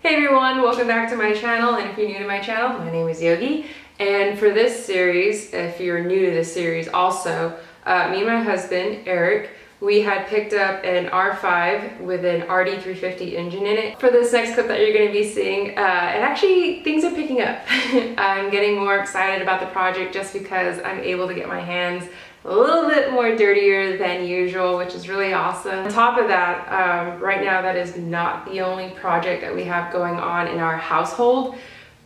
Hey everyone, welcome back to my channel, and if you're new to my channel, my name is Yogi, and for this series, if you're new to this series also, me and my husband, Eric, we had picked up an R5 with an RD350 engine in it. For this next clip that you're going to be seeing, and actually things are picking up. I'm getting more excited about the project just because I'm able to get my hands a little bit more dirtier than usual, which is really awesome. On top of that, right now that is not the only project that we have going on in our household.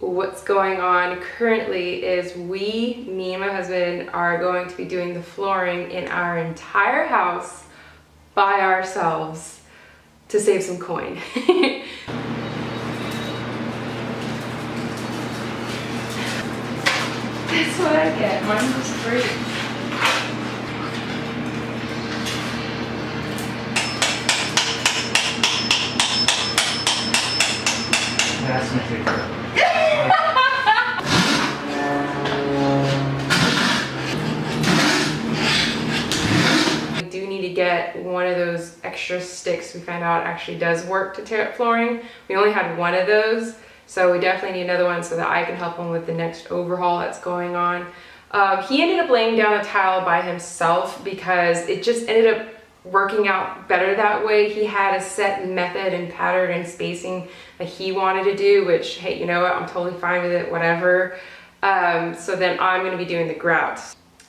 What's going on currently is me and my husband are going to be doing the flooring in our entire house by ourselves to save some coin. That's what I get. Mine was free. That's my favorite. We do need to get one of those extra sticks we found out actually does work to tear up flooring. We only had one of those, so we definitely need another one so that I can help him with the next overhaul that's going on. He ended up laying down a tile by himself because it just ended up working out better that way. He had a set method and pattern and spacing that he wanted to do, which, hey, you know what, I'm totally fine with it, whatever. So then I'm going to be doing the grout.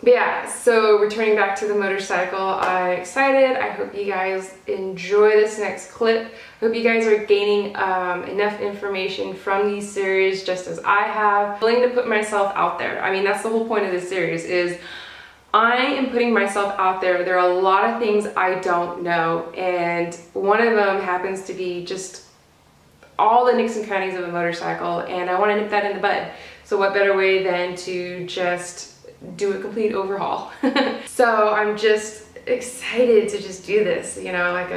But yeah, so returning back to the motorcycle, I'm excited. I hope you guys enjoy this next clip. I hope you guys are gaining enough information from these series just as I have. I'm willing to put myself out there. I mean, that's the whole point of this series, is I am putting myself out there. There are a lot of things I don't know, and one of them happens to be just all the nicks and crannies of a motorcycle, and I want to nip that in the bud. So what better way than to just do a complete overhaul. So I'm just excited to just do this, you know, like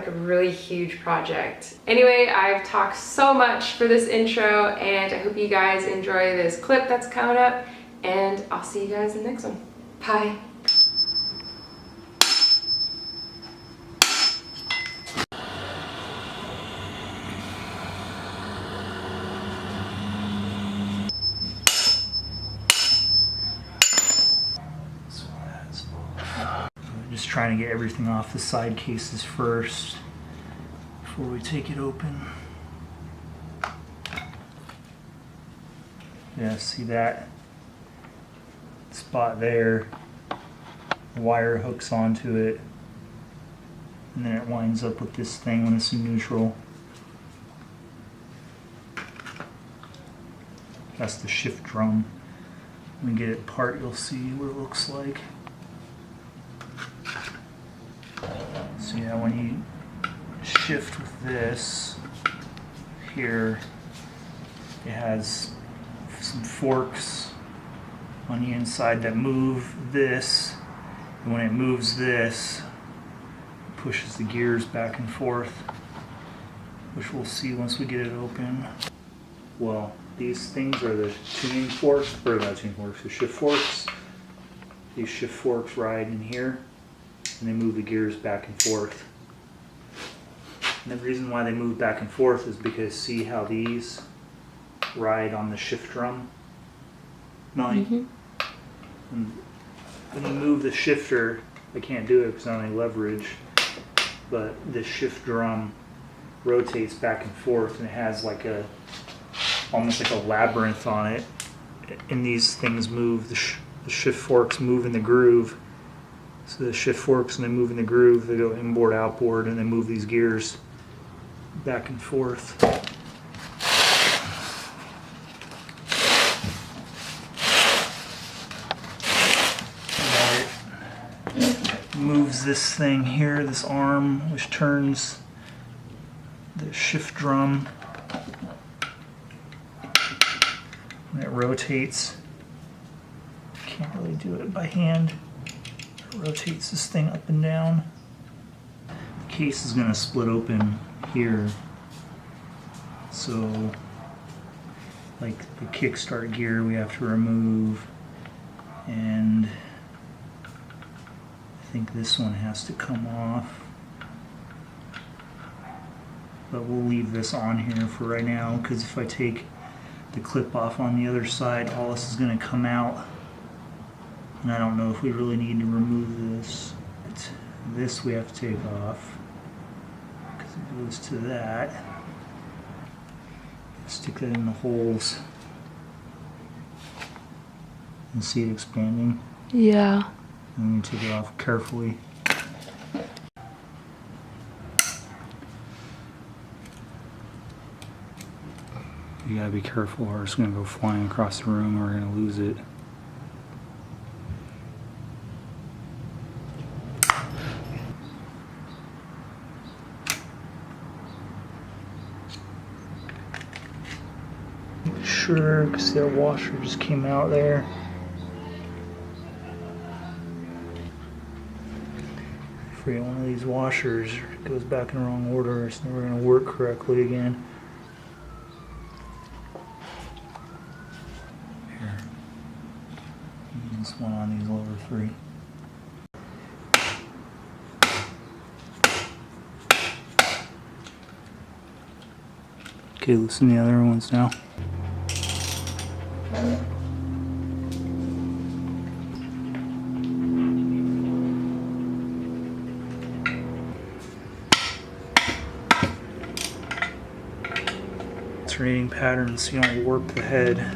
a really huge project. Anyway, I've talked so much for this intro, and I hope you guys enjoy this clip that's coming up, and I'll see you guys in the next one. Bye. Just trying to get everything off the side cases first before we take it open. Yeah, see that spot there? The wire hooks onto it, and then it winds up with this thing when it's in neutral. That's the shift drum. When we get it apart, you'll see what it looks like. So yeah, when you shift with this here, it has some forks on the inside that move this, and when it moves this, it pushes the gears back and forth, which we'll see once we get it open. Well, these things are the tuning forks, or not tuning forks, the shift forks. These shift forks ride in here, and they move the gears back and forth. And the reason why they move back and forth is because see how these ride on the shift drum? And when you move the shifter, I can't do it because I don't have any leverage, but the shift drum rotates back and forth, and it has like almost like a labyrinth on it, and these things move, the shift forks move in the groove. So the shift forks, and they move in the groove, they go inboard, outboard, and they move these gears back and forth. It moves this thing here, this arm, which turns the shift drum, and it rotates. Can't really do it by hand. Rotates this thing up and down. The case is going to split open here, so like the kickstart gear we have to remove, and I think this one has to come off. but we'll leave this on here for right now, because if I take the clip off on the other side, all this is going to come out, and I don't know if we really need to remove this. This we have to take off because it goes to that. Stick that in the holes and see it expanding. Yeah. And you take it off carefully. You gotta be careful or it's gonna go flying across the room or we're gonna lose it. Sure, because that washer just came out there. Forget one of these washers goes back in the wrong order, it's never going to work correctly again. Here. This one on these lower three. Okay, loosen the other ones now. Alternating patterns so you don't warp the head.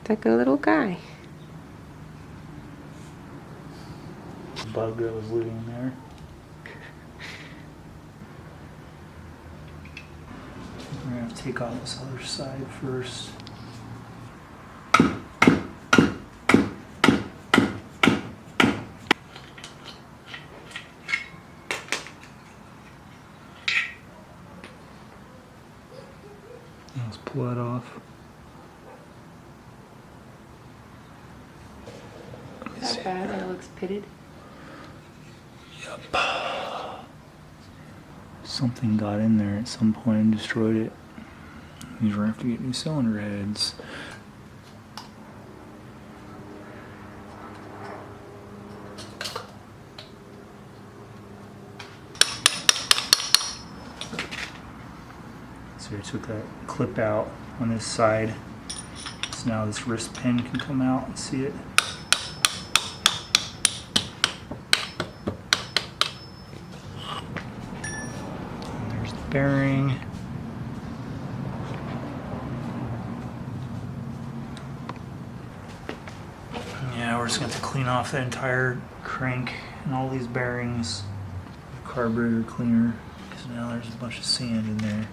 Like a little guy. Bug that was living there. We're gonna have to take off this other side first. Let's pull that off. Not bad, it looks pitted. Yep. Something got in there at some point and destroyed it. We're gonna have to get new cylinder heads. So I took that clip out on this side. So now this wrist pin can come out and see it. Bearing. Yeah, we're just going to have to clean off the entire crank and all these bearings. Carburetor cleaner, because now there's a bunch of sand in there.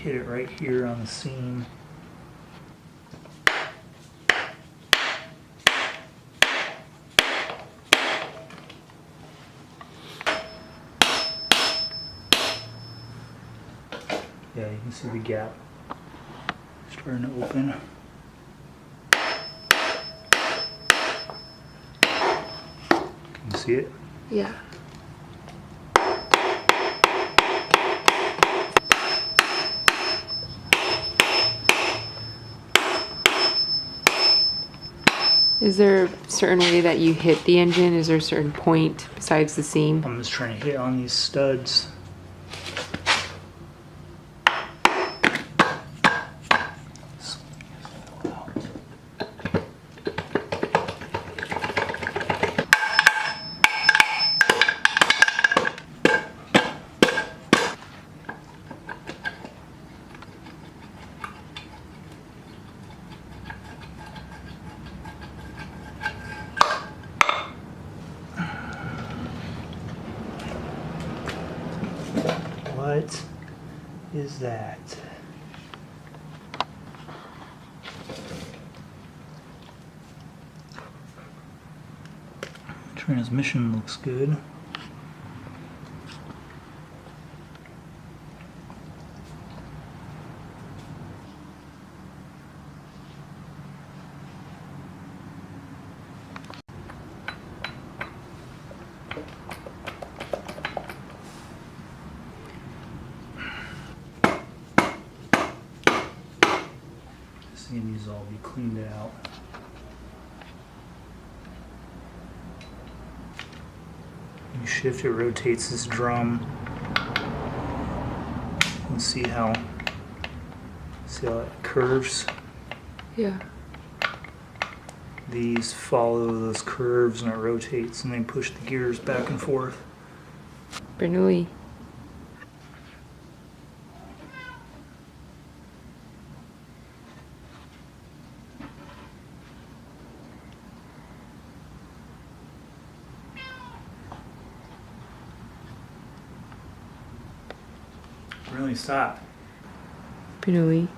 Hit it right here on the seam. Yeah, you can see the gap starting to open. Can you see it? Yeah. Is there a certain way that you hit the engine? Is there a certain point besides the seam? I'm just trying to hit on these studs. What is that? Transmission looks good. Seeing these all be cleaned out. You shift, it rotates this drum. And see how it curves. Yeah. These follow those curves and it rotates and they push the gears back and forth. Bernoulli. Really stop. Bernoulli.